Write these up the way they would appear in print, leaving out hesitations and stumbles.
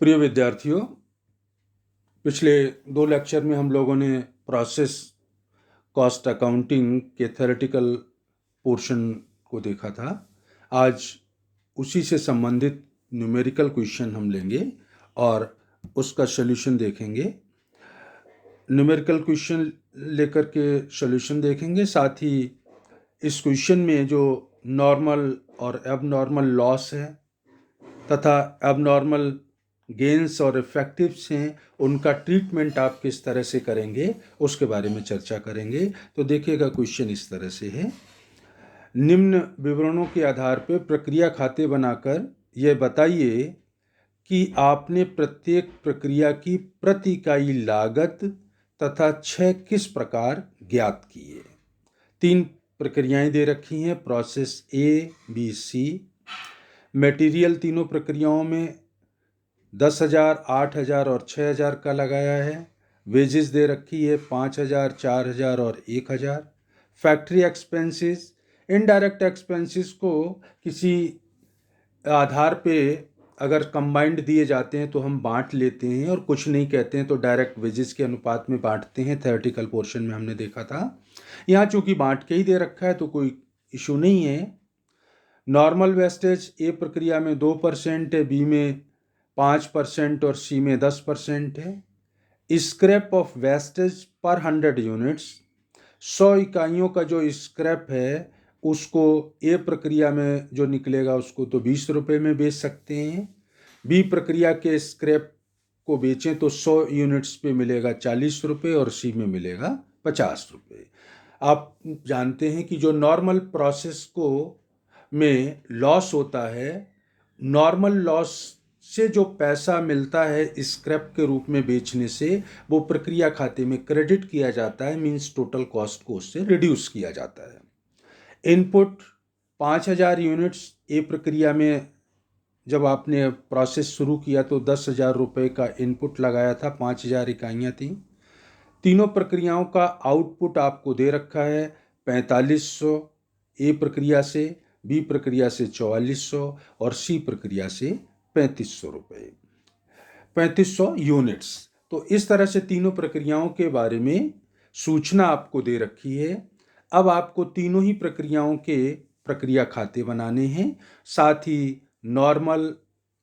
प्रिय विद्यार्थियों, पिछले 2 लेक्चर में हम लोगों ने प्रोसेस कॉस्ट अकाउंटिंग के थ्योरेटिकल पोर्शन को देखा था। आज उसी से संबंधित न्यूमेरिकल क्वेश्चन हम लेंगे और उसका सॉल्यूशन देखेंगे। न्यूमेरिकल क्वेश्चन लेकर के सॉल्यूशन देखेंगे। साथ ही इस क्वेश्चन में जो नॉर्मल और एबनॉर्मल लॉस है तथा एबनॉर्मल गेन्स और इफेक्टिव्स हैं, उनका ट्रीटमेंट आप किस तरह से करेंगे उसके बारे में चर्चा करेंगे। तो देखिएगा, क्वेश्चन इस तरह से है। निम्न विवरणों के आधार पर प्रक्रिया खाते बनाकर यह बताइए कि आपने प्रत्येक प्रक्रिया की प्रति इकाई लागत तथा क्षय किस प्रकार ज्ञात किए। 3 प्रक्रियाएं दे रखी हैं, process A, B, C. Material तीनों प्रक्रियाओं में 10,000, 8,000 और 6,000 का लगाया है। वेजेस दे रखी है 5,000, 4,000 और 1,000। फैक्ट्री एक्सपेंसेस, इनडायरेक्ट एक्सपेंसेस को किसी आधार पे अगर कंबाइंड दिए जाते हैं तो हम बांट लेते हैं, और कुछ नहीं कहते हैं तो डायरेक्ट वेजेस के अनुपात में बांटते हैं। थ्योरेटिकल पोर्शन में हमने देखा था। यहाँ चूंकि बांट के ही दे रखा है तो कोई इशू नहीं है। नॉर्मल वेस्टेज ए प्रक्रिया में 2% है, बी में 5% और सी में 10% है। स्क्रैप ऑफ वेस्टेज पर 100 यूनिट्स, 100 इकाइयों का जो स्क्रैप है उसको ए प्रक्रिया में जो निकलेगा उसको तो 20 रुपये में बेच सकते हैं। बी प्रक्रिया के स्क्रैप को बेचें तो 100 यूनिट्स पे मिलेगा 40 रुपये और सी में मिलेगा 50 रुपये। आप जानते हैं कि जो नॉर्मल प्रोसेस को में लॉस होता है, नॉर्मल लॉस से जो पैसा मिलता है स्क्रैप के रूप में बेचने से, वो प्रक्रिया खाते में क्रेडिट किया जाता है। मींस टोटल कॉस्ट को उससे रिड्यूस किया जाता है। इनपुट 5,000 यूनिट्स ए प्रक्रिया में जब आपने प्रोसेस शुरू किया तो 10,000 रुपये का इनपुट लगाया था, 5,000 इकाइयाँ थी। तीनों प्रक्रियाओं का आउटपुट आपको दे रखा है 4,500 ए प्रक्रिया से, बी प्रक्रिया से 4,400 और सी प्रक्रिया से 3,500 रुपये, 3,500 यूनिट्स। तो इस तरह से तीनों प्रक्रियाओं के बारे में सूचना आपको दे रखी है। अब आपको तीनों ही प्रक्रियाओं के प्रक्रिया खाते बनाने हैं। साथ ही नॉर्मल,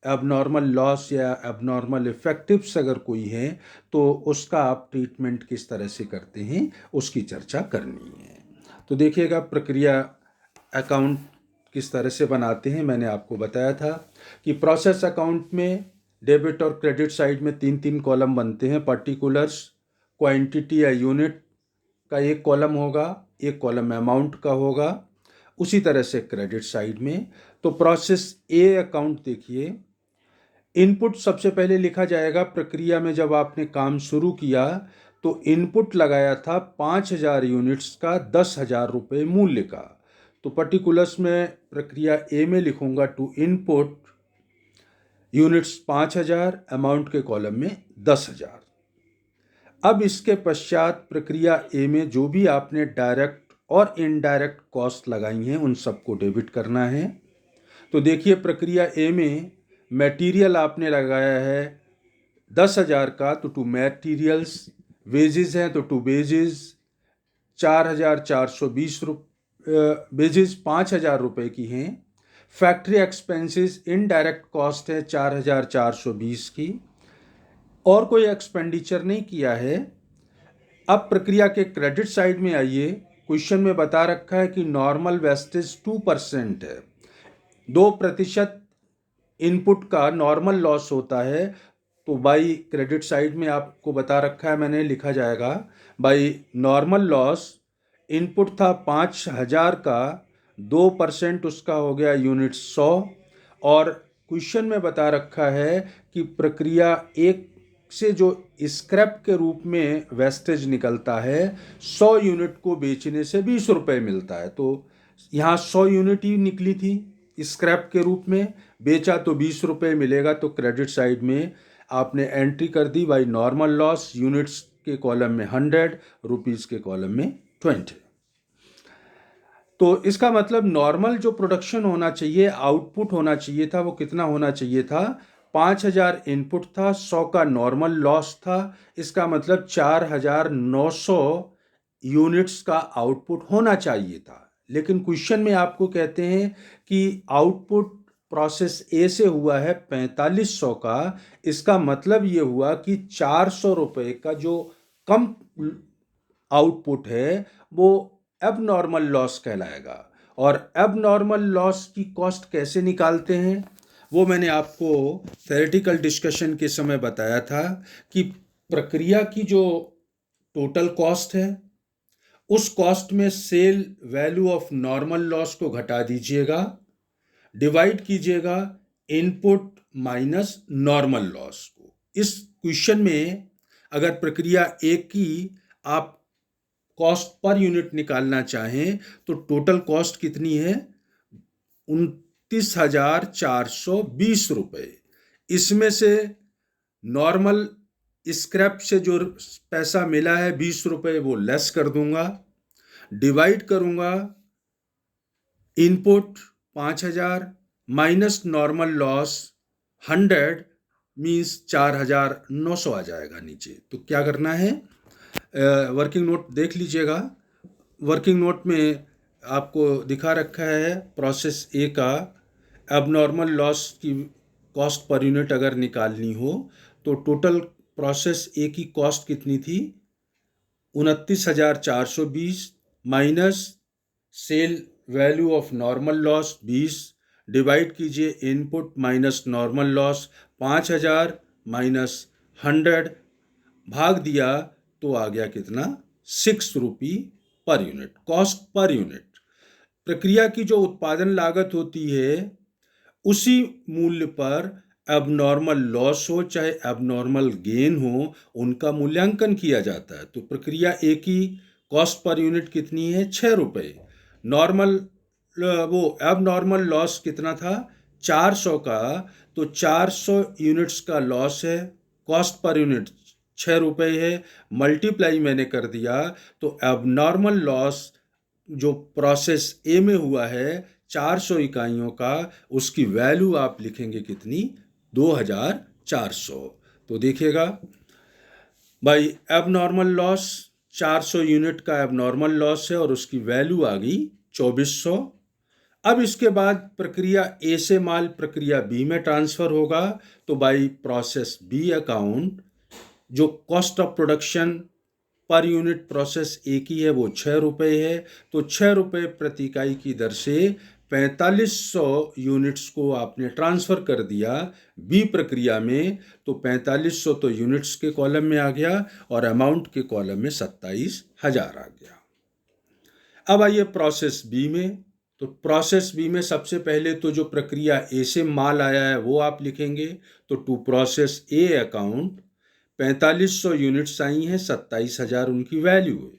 एबनॉर्मल लॉस या एबनॉर्मल इफेक्टिव्स अगर कोई है तो उसका आप ट्रीटमेंट किस तरह से करते हैं उसकी चर्चा करनी है। तो देखिएगा, प्रक्रिया अकाउंट किस तरह से बनाते हैं। मैंने आपको बताया था कि प्रोसेस अकाउंट में डेबिट और क्रेडिट साइड में 3-3 कॉलम बनते हैं। पर्टिकुलर्स, क्वांटिटी या यूनिट का एक कॉलम होगा, एक कॉलम अमाउंट का होगा। उसी तरह से क्रेडिट साइड में तो प्रोसेस ए अकाउंट देखिए, इनपुट सबसे पहले लिखा जाएगा। प्रक्रिया में जब आपने काम शुरू किया तो इनपुट लगाया था 5,000 यूनिट्स का 10,000 रुपये मूल्य का। तो पर्टिकुलर्स में प्रक्रिया ए में लिखूंगा टू इनपुट यूनिट्स 5,000, अमाउंट के कॉलम में 10,000। अब इसके पश्चात प्रक्रिया ए में जो भी आपने डायरेक्ट और इनडायरेक्ट कॉस्ट लगाई हैं उन सबको डेबिट करना है। तो देखिए, प्रक्रिया ए में मटेरियल आपने लगाया है 10,000 का, तो टू मटेरियल्स। वेजेस हैं तो टू वेजेस 4,420 वेजेस 5,000 रुपये की हैं। फैक्ट्री एक्सपेंसेस इनडायरेक्ट कॉस्ट है 4,420 की, और कोई एक्सपेंडिचर नहीं किया है। अब प्रक्रिया के क्रेडिट साइड में आइए। क्वेश्चन में बता रखा है कि नॉर्मल वेस्टेज 2% है, 2% इनपुट का नॉर्मल लॉस होता है। तो बाई क्रेडिट साइड में आपको बता रखा है, मैंने लिखा जाएगा बाई नॉर्मल लॉस। इनपुट था 5,000 का, 2% उसका हो गया यूनिट 100। और क्वेश्चन में बता रखा है कि प्रक्रिया एक से जो स्क्रैप के रूप में वेस्टेज निकलता है 100 यूनिट को बेचने से 20 रुपये मिलता है। तो यहाँ 100 यूनिट ही निकली थी स्क्रैप के रूप में, बेचा तो 20 रुपये मिलेगा। तो क्रेडिट साइड में आपने एंट्री कर दी बाई नॉर्मल लॉस, यूनिट्स के कॉलम में 100, रुपीज़ के कॉलम में 20। तो इसका मतलब नॉर्मल जो प्रोडक्शन होना चाहिए, आउटपुट होना चाहिए था, वो कितना होना चाहिए था? 5000 इनपुट था, 100 का नॉर्मल लॉस था। इसका मतलब 4900 यूनिट्स का आउटपुट होना चाहिए था। लेकिन क्वेश्चन में आपको कहते हैं कि आउटपुट प्रोसेस ए से हुआ है 4500 का। इसका मतलब ये हुआ कि 400 रुपये का जो कम आउटपुट है वो एबनॉर्मल लॉस कहलाएगा। और एबनॉर्मल लॉस की कॉस्ट कैसे निकालते हैं वो मैंने आपको थ्योरेटिकल डिस्कशन के समय बताया था कि प्रक्रिया की जो टोटल कॉस्ट है उस कॉस्ट में sale value of normal loss को घटा दीजिएगा, डिवाइड कीजिएगा इनपुट माइनस नॉर्मल लॉस को। इस क्वेश्चन में अगर प्रक्रिया एक की आप कॉस्ट पर यूनिट निकालना चाहें तो टोटल कॉस्ट कितनी है? 29,420 रुपये। इसमें से नॉर्मल स्क्रैप से जो पैसा मिला है 20 रुपये वो लेस कर दूंगा, डिवाइड करूंगा input 5000 minus normal loss 100 means 4900 आ जाएगा नीचे। तो क्या करना है, वर्किंग नोट देख लीजिएगा। वर्किंग नोट में आपको दिखा रखा है प्रोसेस ए का एबनॉर्मल लॉस की कॉस्ट पर यूनिट अगर निकालनी हो तो टोटल प्रोसेस ए की कॉस्ट कितनी थी? 29,420 minus sale value of normal loss 20, divide कीजिए input minus normal loss 5000 minus 100, भाग दिया तो आ गया कितना? 6 रुपये per unit, cost per unit. प्रक्रिया की जो उत्पादन लागत होती है उसी मूल्य पर एबनॉर्मल लॉस हो चाहे एबनॉर्मल गेन हो उनका मूल्यांकन किया जाता है। तो प्रक्रिया ए की कॉस्ट पर यूनिट कितनी है? 6 रुपये। नॉर्मल वो एबनॉर्मल लॉस कितना था? 400 का। तो 400 यूनिट्स का लॉस है, कॉस्ट पर यूनिट 6 रुपये है, मल्टीप्लाई मैंने कर दिया तो एबनॉर्मल लॉस जो प्रोसेस ए में हुआ है 400 इकाइयों का, उसकी वैल्यू आप लिखेंगे कितनी? 2400। तो देखिएगा भाई, एबनॉर्मल लॉस 400 यूनिट का एबनॉर्मल लॉस है और उसकी वैल्यू आ गई 2400। अब इसके बाद प्रक्रिया ए से माल प्रक्रिया बी में ट्रांसफ़र होगा तो बाई प्रोसेस बी अकाउंट जो cost of production per unit process ए की है वो 6 रुपये है। तो 6 रुपये प्रति इकाई की दर से 4500 यूनिट्स को आपने ट्रांसफ़र कर दिया बी प्रक्रिया में। तो 4500 तो यूनिट्स के कॉलम में आ गया और अमाउंट के कॉलम में 27,000 आ गया। अब आइए प्रोसेस बी में। तो प्रोसेस बी में सबसे पहले तो जो प्रक्रिया ए से माल आया है वो आप लिखेंगे। तो to process A account 4500 units आई हैं, 27,000 उनकी वैल्यू है।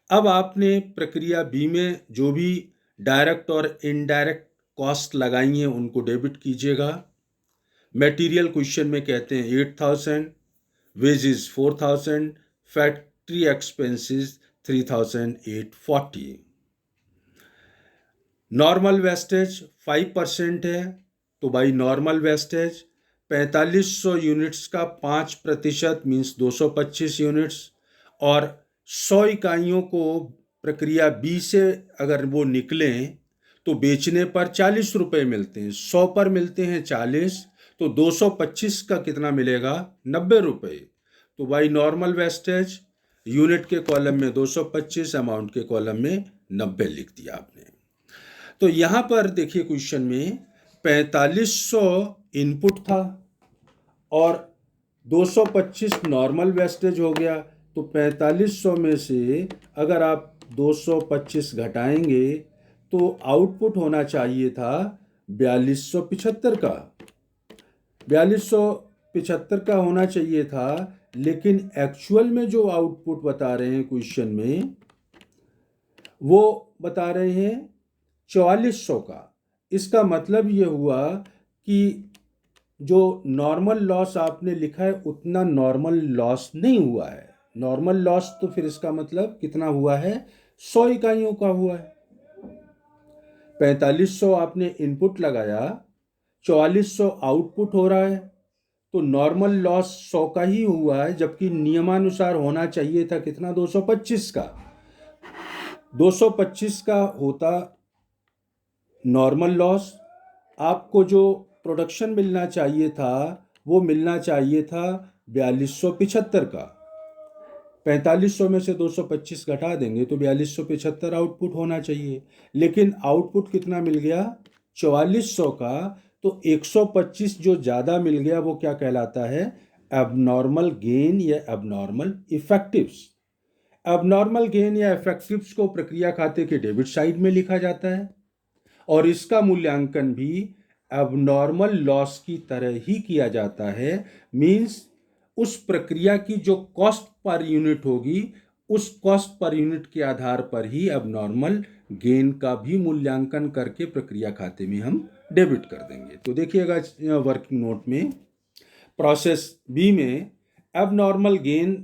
अब आपने प्रक्रिया बी में जो भी डायरेक्ट और इनडायरेक्ट कॉस्ट लगाई हैं उनको डेबिट कीजिएगा। मटेरियल क्वेश्चन में कहते हैं 8,000, wages 4,000, factory expenses 3,840। Normal wastage 5% है तो भाई नॉर्मल वेस्टेज 4500 यूनिट्स का 5% मीन्स 225 यूनिट्स। और 100 इकाइयों को प्रक्रिया बी से अगर वो निकलें तो बेचने पर 40 रुपये मिलते हैं, 100 पर मिलते हैं 40, तो 225 का कितना मिलेगा? 90 रुपये। तो भाई नॉर्मल वेस्टेज यूनिट के कॉलम में 225, अमाउंट के कॉलम में 90 लिख दिया आपने। तो यहाँ पर देखिए क्वेश्चन में 4500 इनपुट था और 225 नॉर्मल वेस्टेज हो गया। तो 4500 में से अगर आप 225 घटाएंगे तो आउटपुट होना चाहिए था 4275 का। 4275 का होना चाहिए था, लेकिन एक्चुअल में जो आउटपुट बता रहे हैं क्वेश्चन में वो बता रहे हैं 4400 का। इसका मतलब ये हुआ कि जो नॉर्मल लॉस आपने लिखा है उतना नॉर्मल लॉस नहीं हुआ है। नॉर्मल लॉस तो फिर इसका मतलब कितना हुआ है? 100 इकाइयों का हुआ है। 4500 आपने इनपुट लगाया, 4400 आउटपुट हो रहा है, तो नॉर्मल लॉस 100 का ही हुआ है, जबकि नियमानुसार होना चाहिए था कितना, 225 का। 225 का होता नॉर्मल लॉस। आपको जो प्रोडक्शन मिलना चाहिए था वो मिलना चाहिए था 4275 का। 4500 में से 225 घटा देंगे तो 4275 आउटपुट होना चाहिए, लेकिन आउटपुट कितना मिल गया, 4400 का। तो 125 जो ज़्यादा मिल गया वो क्या कहलाता है, एबनॉर्मल गेन या एबनॉर्मल इफेक्टिव्स। एबनॉर्मल गेन या इफेक्टिव्स को प्रक्रिया खाते के डेबिट साइड में लिखा जाता है, और इसका मूल्यांकन भी एबनॉर्मल लॉस की तरह ही किया जाता है। मींस उस प्रक्रिया की जो कॉस्ट पर यूनिट होगी, उस कॉस्ट पर यूनिट के आधार पर ही एबनॉर्मल गेन का भी मूल्यांकन करके प्रक्रिया खाते में हम डेबिट कर देंगे। तो देखिएगा वर्किंग नोट में, प्रोसेस बी में एबनॉर्मल गेन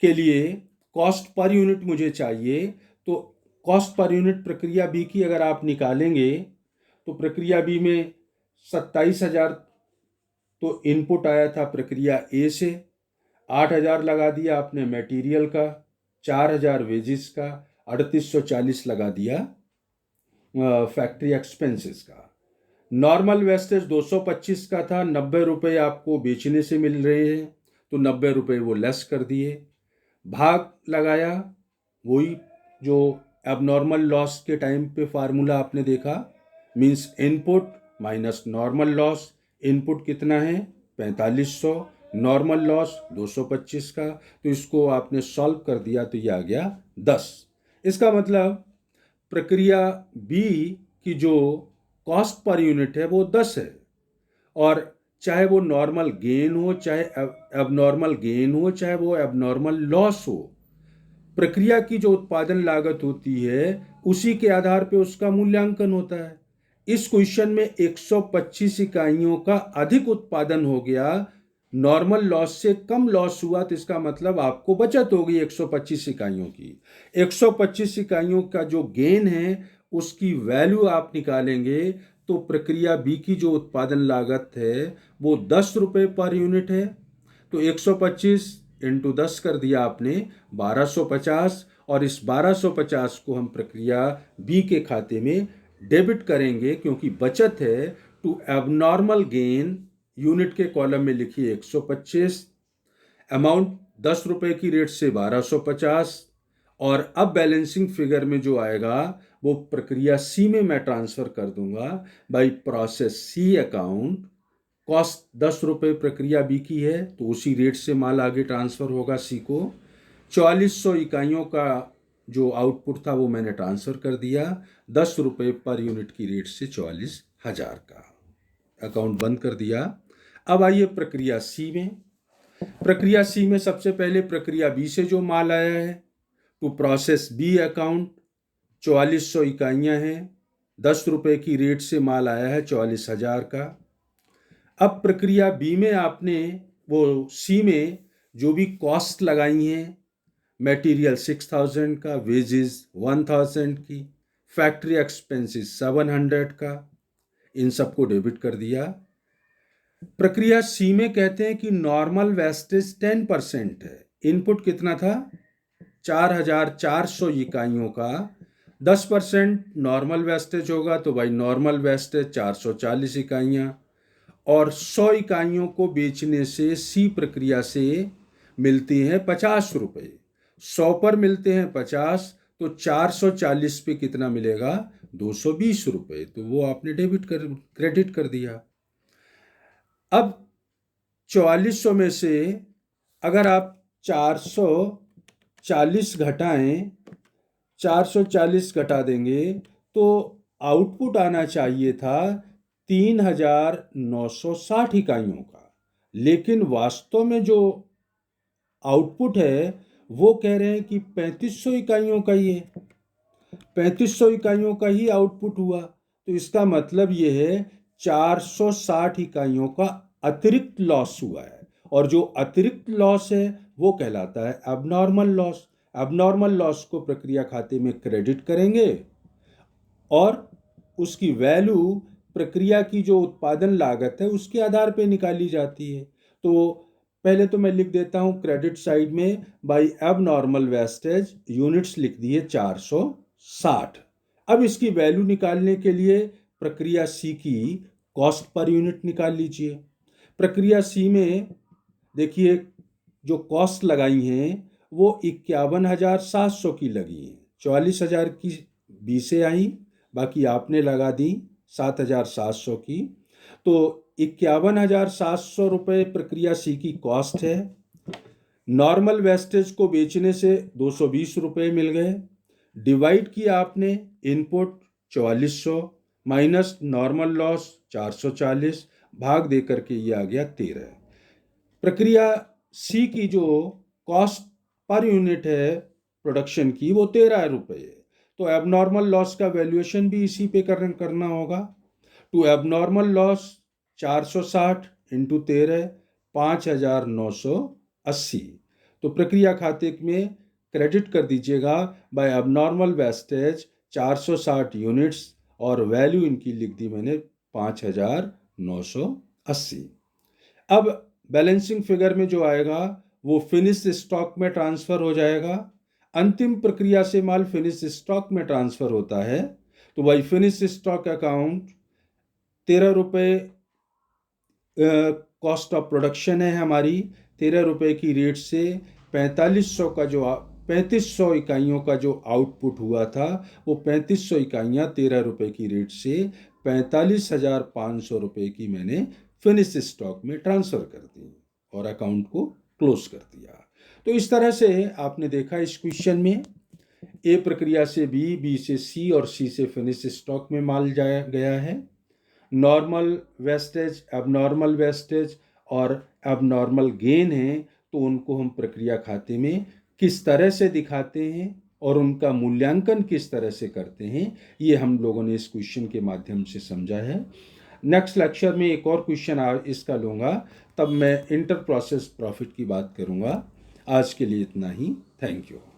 के लिए कॉस्ट पर यूनिट मुझे चाहिए, तो कॉस्ट पर यूनिट प्रक्रिया बी की अगर आप निकालेंगे तो प्रक्रिया बी में 27,000 तो इनपुट आया था प्रक्रिया ए से, 8,000 लगा दिया आपने मटेरियल का, 4,000 वेजेस का, 3,840 लगा दिया फैक्ट्री एक्सपेंसेस का। नॉर्मल वेस्टेज 225 का था, 90 रुपये आपको बेचने से मिल रहे हैं तो 90 रुपये वो लेस कर दिए। भाग लगाया, वही जो एबनॉर्मल लॉस के टाइम पे फार्मूला आपने देखा, means input minus normal loss. Input कितना है 4500, नॉर्मल लॉस 225 का, तो इसको आपने सॉल्व कर दिया तो ये आ गया 10। इसका मतलब प्रक्रिया बी की जो कॉस्ट पर यूनिट है वो 10 है, और चाहे वो नॉर्मल गेन हो, चाहे एबनॉर्मल गेन हो, चाहे वो एबनॉर्मल लॉस हो, प्रक्रिया की जो उत्पादन लागत होती है उसी के आधार पे उसका मूल्यांकन होता है। इस क्वेश्चन में 125 इकाइयों का अधिक उत्पादन हो गया, नॉर्मल लॉस से कम लॉस हुआ, तो इसका मतलब आपको बचत होगी 125 इकाइयों की। 125 इकाइयों का जो गेन है उसकी वैल्यू आप निकालेंगे तो प्रक्रिया बी की जो उत्पादन लागत है वो 10 रुपये पर यूनिट है। तो 125 इंटू 10 कर दिया आपने 1250, और इस 1250 को हम प्रक्रिया बी के खाते में डेबिट करेंगे क्योंकि बचत है। टू एबनॉर्मल गेन यूनिट के कॉलम में लिखिए 125, अमाउंट 10 रुपये की रेट से 1250, और अब बैलेंसिंग फिगर में जो आएगा वो प्रक्रिया सी में मैं ट्रांसफर कर दूंगा by process C account. Cost 10 रुपये प्रक्रिया बी की है तो उसी रेट से माल आगे ट्रांसफर होगा सी को। 4400 इकाइयों का जो आउटपुट था वो मैंने ट्रांसफर कर दिया 10 रुपये पर यूनिट की रेट से 44,000 का, अकाउंट बंद कर दिया। अब आइए प्रक्रिया सी में। प्रक्रिया सी में सबसे पहले प्रक्रिया बी से जो माल आया है, टू प्रोसेस बी अकाउंट 4400 इकाइयाँ हैं, 10 रुपये की रेट से माल आया है 44,000 का। अब प्रक्रिया बी में आपने वो सी में जो भी कॉस्ट लगाई हैं, मटेरियल 6,000 का, वेजेस 1,000 की, फैक्ट्री एक्सपेंसेस 700 का, इन सबको डेबिट कर दिया। प्रक्रिया सी में कहते हैं कि नॉर्मल वेस्टेज 10% है। इनपुट कितना था 4,400 इकाइयों का, 10% नॉर्मल वेस्टेज होगा तो भाई नॉर्मल वेस्टेज 440 इकाइयाँ, और 100 इकाइयों को बेचने से सी प्रक्रिया से मिलती हैं 50 रुपये। 100 पर मिलते हैं 50, तो 440 पे कितना मिलेगा 220 रुपये, तो वो आपने क्रेडिट कर दिया। अब 4400 में से अगर आप 440 घटाएं, 440 घटा देंगे तो आउटपुट आना चाहिए था 3,960 इकाइयों का, लेकिन वास्तव में जो आउटपुट है वो कह रहे हैं कि 3,500 इकाइयों का ही है, 3,500 इकाइयों का ही आउटपुट हुआ। तो इसका मतलब ये है 460 इकाइयों का अतिरिक्त लॉस हुआ है, और जो अतिरिक्त लॉस है वो कहलाता है एबनॉर्मल लॉस। एबनॉर्मल लॉस को प्रक्रिया खाते में क्रेडिट करेंगे और उसकी वैल्यू प्रक्रिया की जो उत्पादन लागत है उसके आधार पे निकाली जाती है। तो पहले तो मैं लिख देता हूँ क्रेडिट साइड में बाई एब नॉर्मल वेस्टेज यूनिट्स लिख दिए 460। अब इसकी वैल्यू निकालने के लिए प्रक्रिया सी की कॉस्ट पर यूनिट निकाल लीजिए। प्रक्रिया सी में देखिए जो कॉस्ट लगाई हैं वो 51,700 की लगी हैं। 44,000 की बी से आई, बाकी आपने लगा दी 7,700 की। तो 51,700 रुपये प्रक्रिया सी की कॉस्ट है। नॉर्मल वेस्टेज को बेचने से 220 रुपये मिल गए। डिवाइड किया आपने इनपुट 4400 माइनस नॉर्मल लॉस 440, भाग दे करके ये आ गया 13। प्रक्रिया सी की जो कॉस्ट पर यूनिट है प्रोडक्शन की वो 13 रुपये है। तो एबनॉर्मल लॉस का वैल्यूएशन भी इसी पे करना होगा। To abnormal loss 460 into 13 5,980। तो प्रक्रिया खाते में क्रेडिट कर दीजिएगा बाय एबनॉर्मल वेस्टेज 460 यूनिट्स और वैल्यू इनकी लिख दी मैंने 5,980। अब बैलेंसिंग फिगर में जो आएगा वो फिनिश्ड स्टॉक में ट्रांसफर हो जाएगा। अंतिम प्रक्रिया से माल फिनिश्ड स्टॉक में ट्रांसफर होता है तो भाई फिनिश्ड स्टॉक अकाउंट 13 रुपये कॉस्ट ऑफ प्रोडक्शन है हमारी। 13 रुपये की रेट से 3500 इकाइयों का जो आउटपुट हुआ था वो 3500 इकाइयाँ 13 रुपये की रेट से 45,500 रुपये की मैंने फिनिश स्टॉक में ट्रांसफ़र कर दी और अकाउंट को क्लोज कर दिया। तो इस तरह से आपने देखा इस क्वेश्चन में ए प्रक्रिया से बी, बी से सी और सी से फिनिश स्टॉक में माल जाया गया है। नॉर्मल वेस्टेज, एबनॉर्मल वेस्टेज और एबनॉर्मल गेन है तो उनको हम प्रक्रिया खाते में किस तरह से दिखाते हैं और उनका मूल्यांकन किस तरह से करते हैं ये हम लोगों ने इस क्वेश्चन के माध्यम से समझा है। नेक्स्ट लेक्चर में एक और क्वेश्चन इसका लूँगा, तब मैं इंटर प्रोसेस प्रॉफिट की बात करूँगा। आज के लिए इतना ही। Thank you.